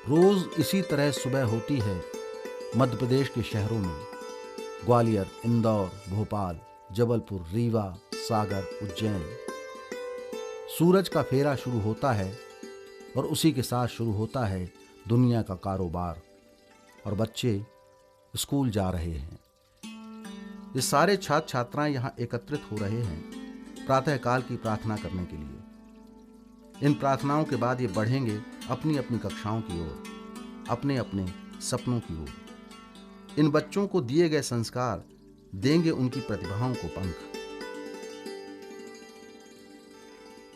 रोज इसी तरह सुबह होती है मध्य प्रदेश के शहरों में। ग्वालियर, इंदौर, भोपाल, जबलपुर, रीवा, सागर, उज्जैन। सूरज का फेरा शुरू होता है और उसी के साथ शुरू होता है दुनिया का कारोबार, और बच्चे स्कूल जा रहे हैं। ये सारे छात्र छात्राएं यहाँ एकत्रित हो रहे हैं प्रातःकाल की प्रार्थना करने के लिए। इन प्रार्थनाओं के बाद ये बढ़ेंगे अपनी अपनी कक्षाओं की ओर, अपने अपने सपनों की ओर। इन बच्चों को दिए गए संस्कार देंगे उनकी प्रतिभाओं को पंख।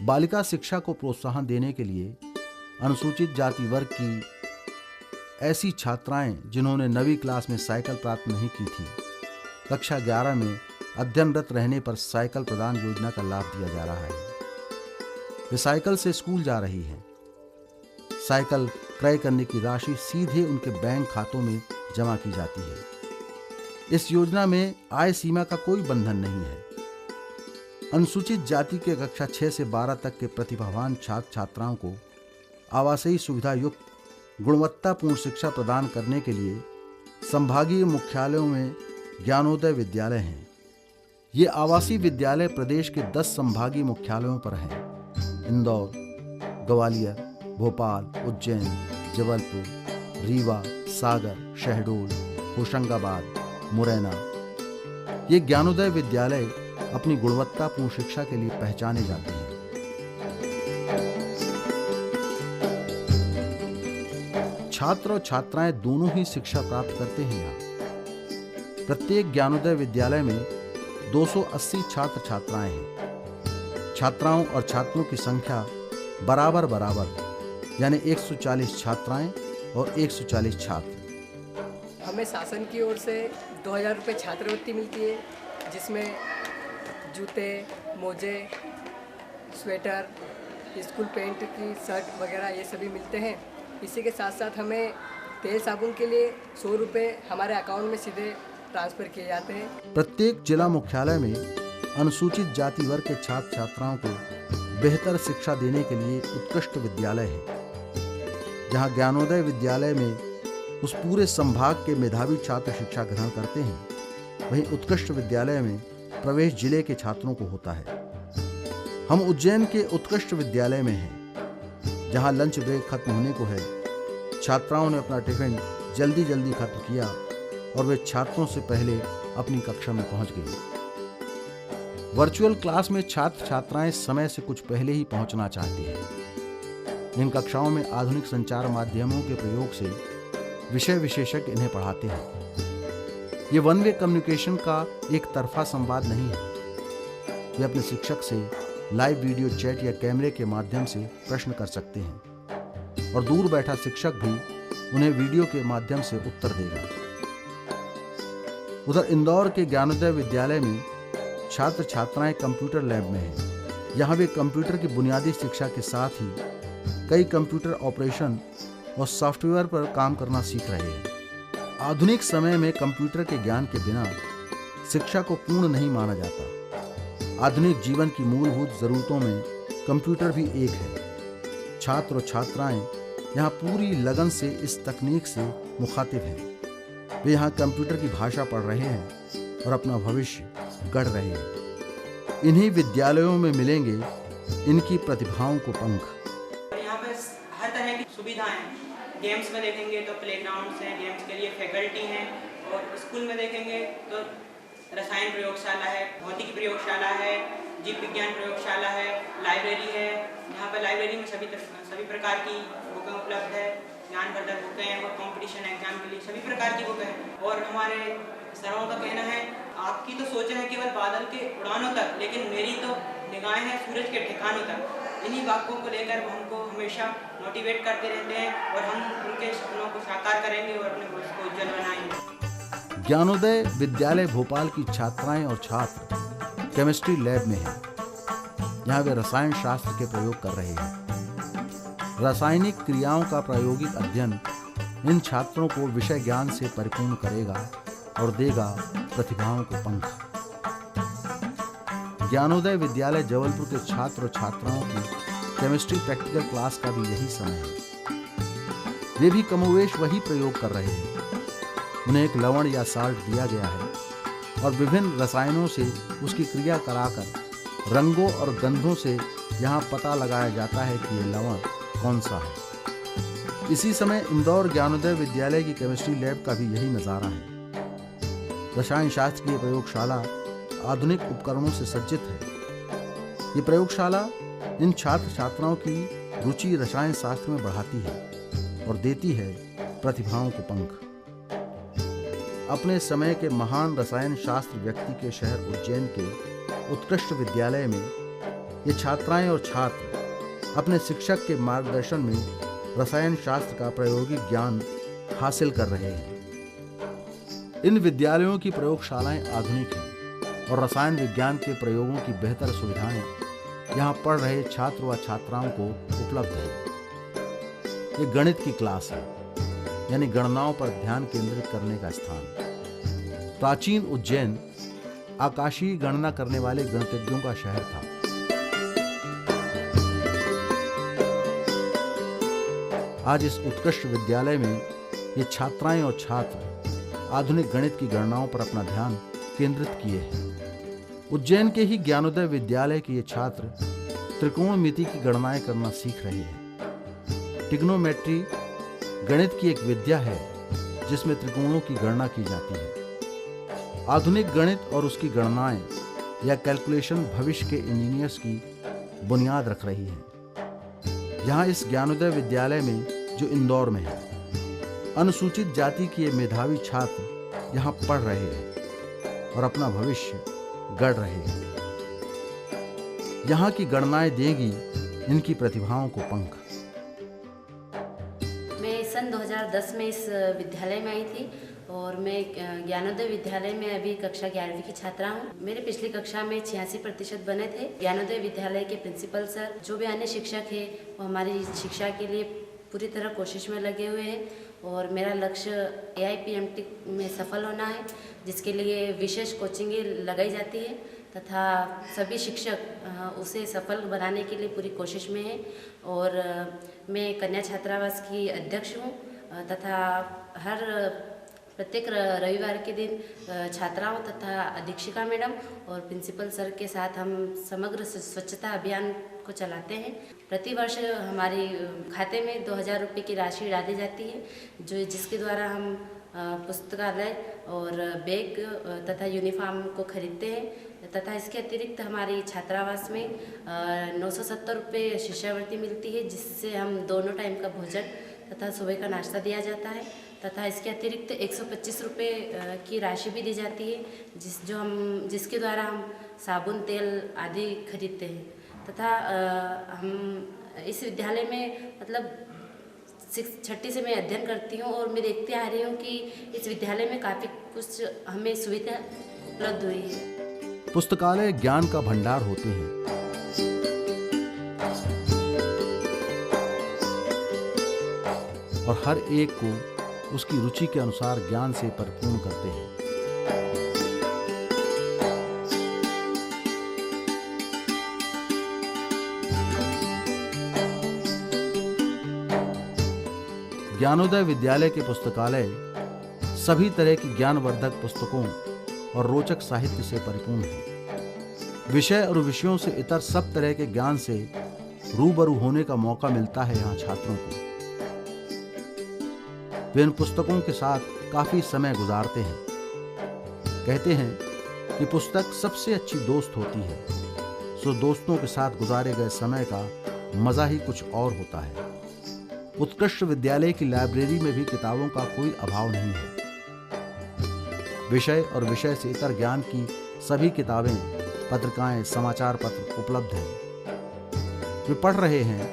बालिका शिक्षा को प्रोत्साहन देने के लिए अनुसूचित जाति वर्ग की ऐसी छात्राएं जिन्होंने 9वीं क्लास में साइकिल प्राप्त नहीं की थी, कक्षा 11 में अध्ययनरत रहने पर साइकिल प्रदान योजना का लाभ दिया जा रहा है। वे साइकिल से स्कूल जा रही हैं। साइकिल क्रय करने की राशि सीधे उनके बैंक खातों में जमा की जाती है। इस योजना में आय सीमा का कोई बंधन नहीं है। अनुसूचित जाति के कक्षा 6 से 12 तक के प्रतिभावान छात्र छात्राओं को आवासीय सुविधा युक्त गुणवत्तापूर्ण शिक्षा प्रदान करने के लिए संभागीय मुख्यालयों में ज्ञानोदय विद्यालय हैं। ये आवासीय विद्यालय प्रदेश के 10 संभागीय मुख्यालयों पर हैं। इंदौर, ग्वालियर, भोपाल, उज्जैन, जबलपुर, रीवा, सागर, शहडोल, होशंगाबाद, मुरैना। ये ज्ञानोदय विद्यालय अपनी गुणवत्तापूर्ण शिक्षा के लिए पहचाने जाते हैं। छात्र और छात्राएं दोनों ही शिक्षा प्राप्त करते हैं यहाँ। प्रत्येक ज्ञानोदय विद्यालय में 280 छात्र छात्राएं हैं। छात्राओं और छात्रों की संख्या बराबर यानी 140 छात्राएं और 140 छात्र। हमें शासन की ओर से 2000 रुपये छात्रवृत्ति मिलती है, जिसमें जूते, मोजे, स्वेटर, स्कूल पेंट की शर्ट वगैरह ये सभी मिलते हैं। इसी के साथ साथ हमें तेल साबुन के लिए 100 रुपये हमारे अकाउंट में सीधे ट्रांसफ़र किए जाते हैं। प्रत्येक जिला मुख्यालय में अनुसूचित जाति वर्ग के छात्र छात्राओं को बेहतर शिक्षा देने के लिए उत्कृष्ट विद्यालय है। जहां ज्ञानोदय विद्यालय में उस पूरे संभाग के मेधावी छात्र शिक्षा ग्रहण करते हैं, वहीं उत्कृष्ट विद्यालय में प्रवेश जिले के छात्रों को होता है। हम उज्जैन के उत्कृष्ट विद्यालय में हैं, जहां लंच ब्रेक खत्म होने को है। छात्राओं ने अपना टिफिन जल्दी खत्म किया और वे छात्रों से पहले अपनी कक्षा में पहुंच गए। वर्चुअल क्लास में छात्र छात्राएं समय से कुछ पहले ही पहुंचना चाहते हैं। इन कक्षाओं में आधुनिक संचार माध्यमों के प्रयोग से विषय विशेषज्ञ इन्हें पढ़ाते हैं। ये वन वे कम्युनिकेशन का एक तरफा संवाद नहीं है। वे अपने शिक्षक से लाइव वीडियो चैट या कैमरे के माध्यम से प्रश्न कर सकते हैं और दूर बैठा शिक्षक भी उन्हें वीडियो के माध्यम से उत्तर देगा। उधर इंदौर के ज्ञानोदय विद्यालय में छात्र छात्राएं कंप्यूटर लैब में हैं। यहाँ वे कंप्यूटर की बुनियादी शिक्षा के साथ ही कई कंप्यूटर ऑपरेशन और सॉफ्टवेयर पर काम करना सीख रहे हैं। आधुनिक समय में कंप्यूटर के ज्ञान के बिना शिक्षा को पूर्ण नहीं माना जाता। आधुनिक जीवन की मूलभूत जरूरतों में कंप्यूटर भी एक है। छात्र और छात्राएं यहाँ पूरी लगन से इस तकनीक से मुखातिब हैं। वे यहाँ कंप्यूटर की भाषा पढ़ रहे हैं और अपना भविष्य गढ़ रहे हैं। इन्हीं विद्यालयों में मिलेंगे इनकी प्रतिभाओं को पंख। यहाँ पे हर तरह की सुविधाएं हैं। गेम्स में देखेंगे तो प्लेग्राउंड्स हैं, गेम्स के लिए फैकल्टी हैं, और स्कूल में देखेंगे तो रसायन प्रयोगशाला है, भौतिकी प्रयोगशाला है, जीव विज्ञान प्रयोगशाला है, लाइब्रेरी है। यहाँ पर लाइब्रेरी में सभी प्रकार की बुकें उपलब्ध है। ज्ञानवर्धक बुकें हैं और कंपटीशन एग्जाम के लिए सभी प्रकार की बुकें हैं। और हमारे सरों का कहना है, आपकी तो सोच है केवल बादल के उड़ानों तक, लेकिन मेरी तो निगाहें हैं सूरज के ठिकानों तक। इन्हीं वाक्यों को लेकर वो हमको हमेशा मोटिवेट करते रहते हैं और हम उनके सपनों को साकार करेंगे और अपने भविष्य को उज्जवल बनाएंगे। ज्ञानोदय विद्यालय भोपाल की छात्राएं और छात्र केमिस्ट्री लैब में हैं। यहाँ वे रसायन शास्त्र के प्रयोग कर रहे हैं। रासायनिक क्रियाओं का प्रायोगिक अध्ययन इन छात्रों को विषय ज्ञान से परिपूर्ण करेगा और देगा प्रतिभाओं को पंख। ज्ञानोदय विद्यालय जबलपुर के छात्र और छात्राओं की केमिस्ट्री प्रैक्टिकल क्लास का भी यही समय है। वे भी कमोवेश वही प्रयोग कर रहे हैं। उन्हें एक लवण या साल्ट दिया गया है और विभिन्न रसायनों से उसकी क्रिया कराकर रंगों और गंधों से यहाँ पता लगाया जाता है कि ये लवण कौन सा है। इसी समय इंदौर ज्ञानोदय विद्यालय की केमिस्ट्री लैब का भी यही नज़ारा है। रसायन शास्त्र की प्रयोगशाला आधुनिक उपकरणों से सज्जित है। ये प्रयोगशाला इन छात्र छात्राओं की रुचि रसायन शास्त्र में बढ़ाती है और देती है प्रतिभाओं को पंख। अपने समय के महान रसायन शास्त्र व्यक्ति के शहर उज्जैन के उत्कृष्ट विद्यालय में ये छात्राएं और छात्र अपने शिक्षक के मार्गदर्शन में रसायन शास्त्र का प्रायोगिक ज्ञान हासिल कर रहे हैं। इन विद्यालयों की प्रयोगशालाएं आधुनिक हैं और रसायन विज्ञान के प्रयोगों की बेहतर सुविधाएं यहाँ पढ़ रहे छात्र व छात्राओं को उपलब्ध है। ये गणित की क्लास है, यानी गणनाओं पर ध्यान केंद्रित करने का स्थान। प्राचीन उज्जैन आकाशीय गणना करने वाले गणितज्ञों का शहर था। आज इस उत्कृष्ट विद्यालय में ये छात्राएं और छात्र आधुनिक गणित की गणनाओं पर अपना ध्यान केंद्रित किए हैं। उज्जैन के ही ज्ञानोदय विद्यालय के ये छात्र त्रिकोणमिति की गणनाएं करना सीख रहे हैं। ट्रिग्नोमेट्री गणित की एक विद्या है जिसमें त्रिकोणों की गणना की जाती है। आधुनिक गणित और उसकी गणनाएं या कैलकुलेशन भविष्य के इंजीनियर्स की बुनियाद रख रही है। यहाँ इस ज्ञानोदय विद्यालय में, जो इंदौर में है, अनुसूचित जाति के ये मेधावी छात्र यहाँ पढ़ रहे हैं और अपना भविष्य गढ़ रहे हैं। यहाँ की गणनाएं देंगी इनकी प्रतिभाओं को पंख। मैं सन 2010 में इस विद्यालय में आई थी और मैं ज्ञानोदय विद्यालय में अभी कक्षा 11वीं की छात्रा हूँ। मेरे पिछली कक्षा में 86% बने थे। ज्ञानोदय विद्यालय के प्रिंसिपल सर, जो भी अन्य शिक्षक है, वो हमारी शिक्षा के लिए पूरी तरह कोशिश में लगे हुए हैं और मेरा लक्ष्य AIPMT में सफल होना है, जिसके लिए विशेष कोचिंगें लगाई जाती है तथा सभी शिक्षक उसे सफल बनाने के लिए पूरी कोशिश में हैं। और मैं कन्या छात्रावास की अध्यक्ष हूँ तथा हर प्रत्येक रविवार के दिन छात्राओं तथा अधीक्षिका मैडम और प्रिंसिपल सर के साथ हम समग्र स्वच्छता अभियान को चलाते हैं। प्रतिवर्ष हमारे खाते में 2000 रुपये की राशि डाली जाती है, जिसके द्वारा हम पुस्तकालय और बैग तथा यूनिफॉर्म को खरीदते हैं तथा इसके अतिरिक्त हमारी छात्रावास में 970 रुपये शिष्यवृत्ति मिलती है, जिससे हम दोनों टाइम का भोजन तथा सुबह का नाश्ता दिया जाता है तथा इसके अतिरिक्त 125 रुपये की राशि भी दी जाती है, जिसके द्वारा हम साबुन, तेल आदि खरीदते हैं तथा हम इस विद्यालय में मतलब 6ठी से मैं अध्ययन करती हूँ और मैं देखती आ रही हूँ कि इस विद्यालय में काफ़ी कुछ हमें सुविधा उपलब्ध हुई है। पुस्तकालय ज्ञान का भंडार होते हैं। और हर एक को उसकी रुचि के अनुसार ज्ञान से परिपूर्ण करते हैं। ज्ञानोदय विद्यालय के पुस्तकालय सभी तरह की ज्ञानवर्धक पुस्तकों और रोचक साहित्य से परिपूर्ण है। विषय और विषयों से इतर सब तरह के ज्ञान से रूबरू होने का मौका मिलता है यहाँ छात्रों को। वे इन पुस्तकों के साथ काफी समय गुजारते हैं। कहते हैं कि पुस्तक सबसे अच्छी दोस्त होती है, सो दोस्तों के साथ गुजारे गए समय का मजा ही कुछ और होता है। उत्कृष्ट विद्यालय की लाइब्रेरी में भी किताबों का कोई अभाव नहीं है। विषय और विषय से इतर ज्ञान की सभी किताबें, पत्रिकाएं, समाचार पत्र उपलब्ध हैं। वे पढ़ रहे हैं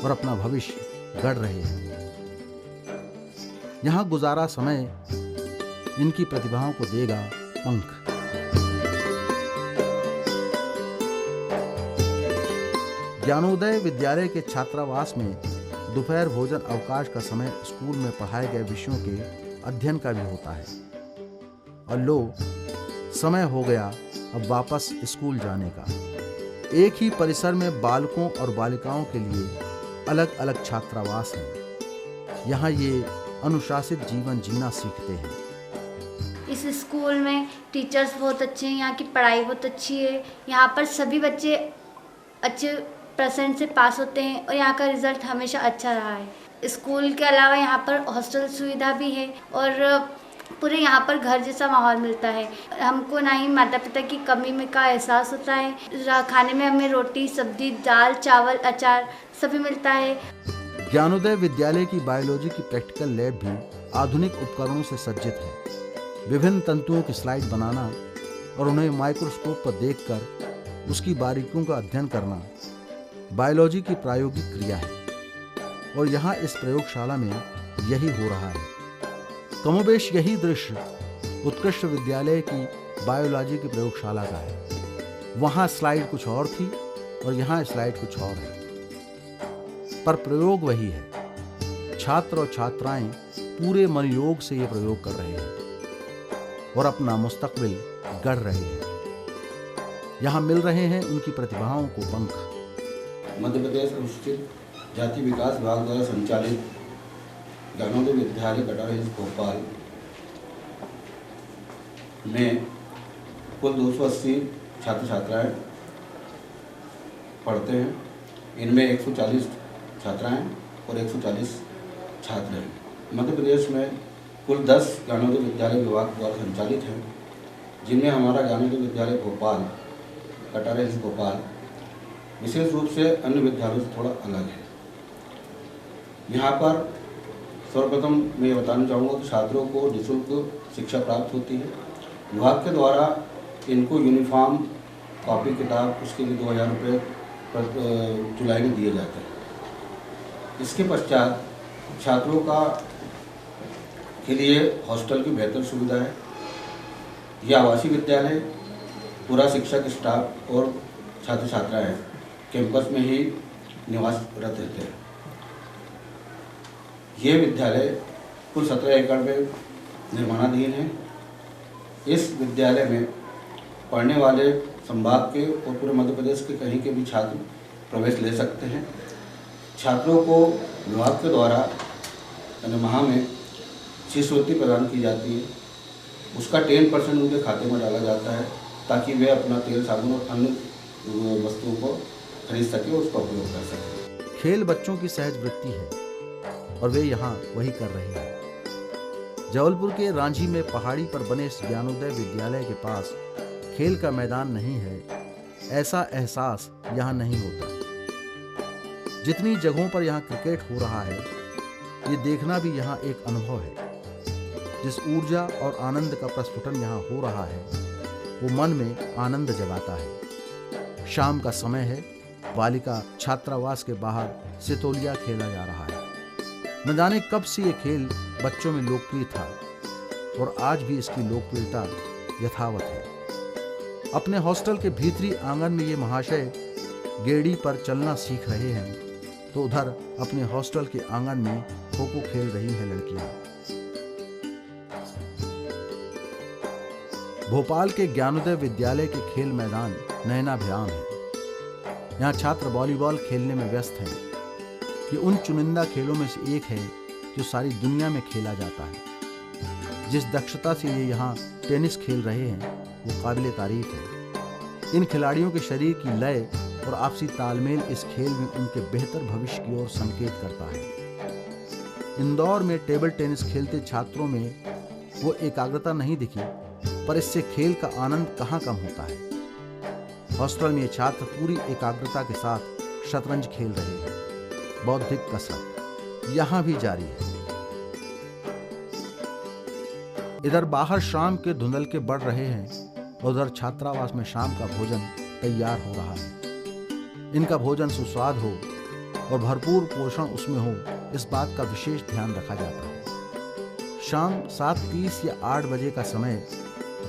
और अपना भविष्य गढ़ रहे हैं। यहाँ गुजारा समय इनकी प्रतिभाओं को देगा पंख। ज्ञानोदय विद्यालय के छात्रावास में दोपहर भोजन अवकाश का समय स्कूल में पढ़ाए गए विषयों के अध्ययन का भी होता है। और लो, समय हो गया अब वापस स्कूल जाने का। एक ही परिसर में बालकों और बालिकाओं के लिए अलग अलग छात्रावास हैं। यहाँ ये अनुशासित जीवन जीना सीखते हैं। इस स्कूल में टीचर्स बहुत अच्छे हैं, यहाँ की पढ़ाई बहुत अच्छी है, यहाँ पर सभी बच्चे अच्छे परसेंट से पास होते हैं और यहाँ का रिज़ल्ट हमेशा अच्छा रहा है। स्कूल के अलावा यहाँ पर हॉस्टल सुविधा भी है और पूरे यहाँ पर घर जैसा माहौल मिलता है। हमको ना ही माता पिता की कमी में का एहसास होता है। खाने में हमें रोटी, सब्जी, दाल, चावल, अचार सभी मिलता है। ज्ञानोदय विद्यालय की बायोलॉजी की प्रैक्टिकल लैब भी आधुनिक उपकरणों से सज्जित है। विभिन्न तंतुओं की स्लाइड बनाना और उन्हें माइक्रोस्कोप पर देखकर उसकी बारीकियों का अध्ययन करना बायोलॉजी की प्रायोगिक क्रिया है और यहाँ इस प्रयोगशाला में यही हो रहा है। कमोबेश यही दृश्य उत्कृष्ट विद्यालय की बायोलॉजी की प्रयोगशाला का है। वहाँ स्लाइड कुछ और थी और यहाँ स्लाइड कुछ और है, पर प्रयोग वही है। छात्र और छात्राएं पूरे मनोयोग से ये प्रयोग कर रहे हैं और अपना मुस्तकबिल गढ़ रहे हैं। यहाँ मिल रहे हैं उनकी प्रतिभाओं को पंख। मध्य प्रदेश अनुसूचित जाति विकास विभाग द्वारा संचालित ज्ञानोदय विद्यालय कटारा हिल्स भोपाल में कुल 280 छात्र छात्राएं पढ़ते हैं। इनमें 140 छात्राएं और 140 छात्र हैं। मध्य प्रदेश में कुल 10 ज्ञानोदय विद्यालय विभाग द्वारा संचालित हैं, जिनमें हमारा ज्ञानोदय विद्यालय भोपाल कटारा हिल्स भोपाल विशेष रूप से अन्य विद्यालयों से थोड़ा अलग है। यहाँ पर सर्वप्रथम मैं ये बताना चाहूँगा कि छात्रों को निःशुल्क शिक्षा प्राप्त होती है। विभाग के द्वारा इनको यूनिफॉर्म, कॉपी, किताब उसके लिए 2000 रुपये जुलाई में दिए जाते हैं। इसके पश्चात छात्रों के लिए हॉस्टल की बेहतर सुविधा है। यह आवासीय विद्यालय पूरा शिक्षक स्टाफ और छात्र छात्राएँ कैंपस में ही निवासरत रहते हैं। ये विद्यालय कुल 17 एकड़ में निर्माणाधीन है। इस विद्यालय में पढ़ने वाले संभाग के और पूरे मध्य प्रदेश के कहीं के भी छात्र प्रवेश ले सकते हैं। छात्रों को विभाग के द्वारा माह में शिष्यवृत्ति प्रदान की जाती है। उसका 10% उनके खाते में डाला जाता है ताकि वे अपना तेल, साबुन और अन्य वस्तुओं को खरीद सके और उसका उपयोग कर सके। खेल बच्चों की सहज वृत्ति है और वे यहाँ वही कर रहे हैं। जबलपुर के रांझी में पहाड़ी पर बने इस ज्ञानोदय विद्यालय के पास खेल का मैदान नहीं है, ऐसा एहसास यहाँ नहीं होता। जितनी जगहों पर यहाँ क्रिकेट हो रहा है, ये देखना भी यहाँ एक अनुभव है। जिस ऊर्जा और आनंद का प्रस्फुटन यहाँ हो रहा है, वो मन में आनंद जगाता है। शाम का समय है, बालिका छात्रावास के बाहर सितोलिया खेला जा रहा है। न जाने कब से ये खेल बच्चों में लोकप्रिय था और आज भी इसकी लोकप्रियता यथावत है। अपने हॉस्टल के भीतरी आंगन में ये महाशय गेड़ी पर चलना सीख रहे हैं, तो उधर अपने हॉस्टल के आंगन में खो-खो खेल रही हैं लड़कियां। भोपाल के ज्ञानोदय विद्यालय के खेल मैदान नयनाभिराम है। यहाँ छात्र वॉलीबॉल खेलने में व्यस्त हैं। ये उन चुनिंदा खेलों में से एक है जो सारी दुनिया में खेला जाता है। जिस दक्षता से ये यहाँ टेनिस खेल रहे हैं, वो काबिले तारीफ है। इन खिलाड़ियों के शरीर की लय और आपसी तालमेल इस खेल में उनके बेहतर भविष्य की ओर संकेत करता है। इंदौर में टेबल टेनिस खेलते छात्रों में वो एकाग्रता नहीं दिखी, पर इससे खेल का आनंद कहाँ कम होता है। हॉस्टल में ये छात्र पूरी एकाग्रता के साथ शतरंज खेल रहे हैं। बौद्धिक कसरत यहाँ भी जारी है। इधर बाहर शाम के धुंधलके बढ़ रहे हैं, उधर छात्रावास में शाम का भोजन तैयार हो रहा है। इनका भोजन सुस्वाद हो और भरपूर पोषण उसमें हो, इस बात का विशेष ध्यान रखा जाता है। शाम 7:30 या 8 बजे का समय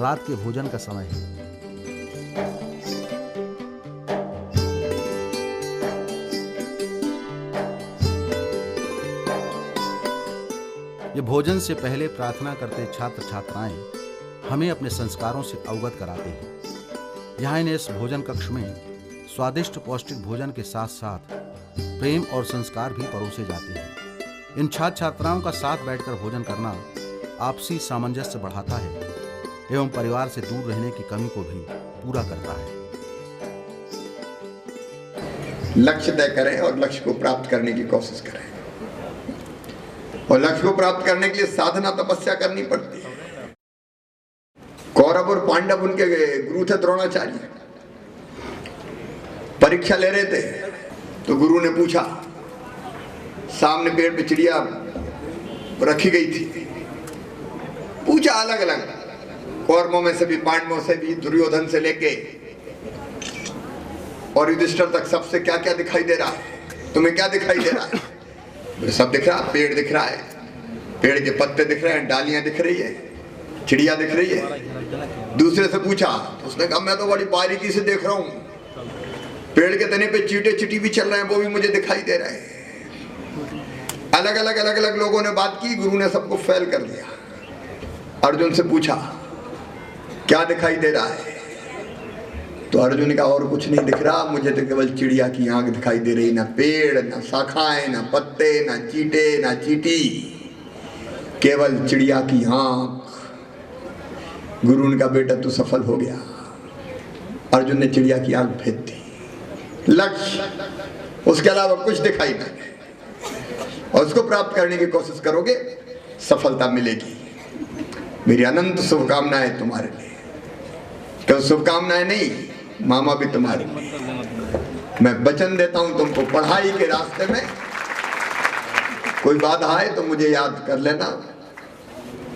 रात के भोजन का समय है। ये भोजन से पहले प्रार्थना करते छात्र छात्राएं हमें अपने संस्कारों से अवगत कराते हैं। यहाँ इन्हें इस भोजन कक्ष में स्वादिष्ट पौष्टिक भोजन के साथ साथ प्रेम और संस्कार भी परोसे जाते हैं। इन छात्र छात्राओं का साथ बैठकर भोजन करना आपसी सामंजस्य बढ़ाता है एवं परिवार से दूर रहने की कमी को भी पूरा करता है। लक्ष्य तय करें और लक्ष्य को प्राप्त करने की कोशिश करें, और लक्ष्य को प्राप्त करने के लिए साधना तपस्या करनी पड़ती है। कौरव और पांडव उनके गुरु थे द्रोणाचार्य। परीक्षा ले रहे थे तो गुरु ने पूछा, सामने पेड़ पे चिड़िया रखी गई थी, पूछा अलग अलग कौरवों में से भी, पांडवों से भी, दुर्योधन से लेके और युधिष्ठिर तक, सबसे क्या क्या दिखाई दे रहा है? तुम्हें क्या दिखाई दे रहा है? सब दिख रहा, पेड़ दिख रहा है, पेड़ के पत्ते दिख रहे हैं, डालियां दिख रही है, चिड़िया दिख रही है। दूसरे से पूछा तो उसने कहा मैं तो बड़ी बारीकी से देख रहा हूँ, पेड़ के तने पे चींटे चिटी भी चल रहे हैं, वो भी मुझे दिखाई दे रहे हैं। अलग अलग लोगों ने बात की, गुरु ने सबको फेल कर दिया। अर्जुन से पूछा क्या दिखाई दे रहा है? तो अर्जुन ने कहा और कुछ नहीं दिख रहा, मुझे तो केवल चिड़िया की आंख दिखाई दे रही, ना पेड़, ना शाखाएं, ना पत्ते, ना चींटे, ना चींटी, केवल चिड़िया की आंख। गुरु ने कहा बेटा तू सफल हो गया। अर्जुन ने चिड़िया की आंख फेंक दी। लक्ष्य, उसके अलावा कुछ दिखाई नहीं, और उसको प्राप्त करने की कोशिश करोगे सफलता मिलेगी। मेरी अनंत शुभकामनाएं तुम्हारे लिए। क्यों शुभकामनाएं नहीं, मामा भी तुम्हारे लिए। मैं वचन देता हूं तुमको, पढ़ाई के रास्ते में कोई बाधा आए तो मुझे याद कर लेना,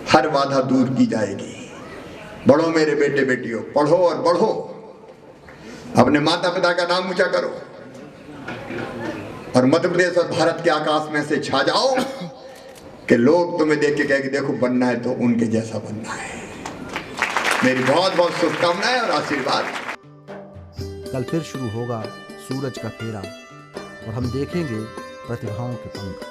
हर बाधा दूर की जाएगी। बढ़ो मेरे बेटे बेटियों, पढ़ो और बढ़ो, अपने माता पिता का नाम ऊंचा करो, और मध्य प्रदेश और भारत के आकाश में से छा जाओ कि लोग तुम्हें देख के कहे कि देखो बनना है तो उनके जैसा बनना है। मेरी बहुत बहुत शुभकामनाएं और आशीर्वाद। कल फिर शुरू होगा सूरज का फेरा और हम देखेंगे प्रतिभाओं के पंख।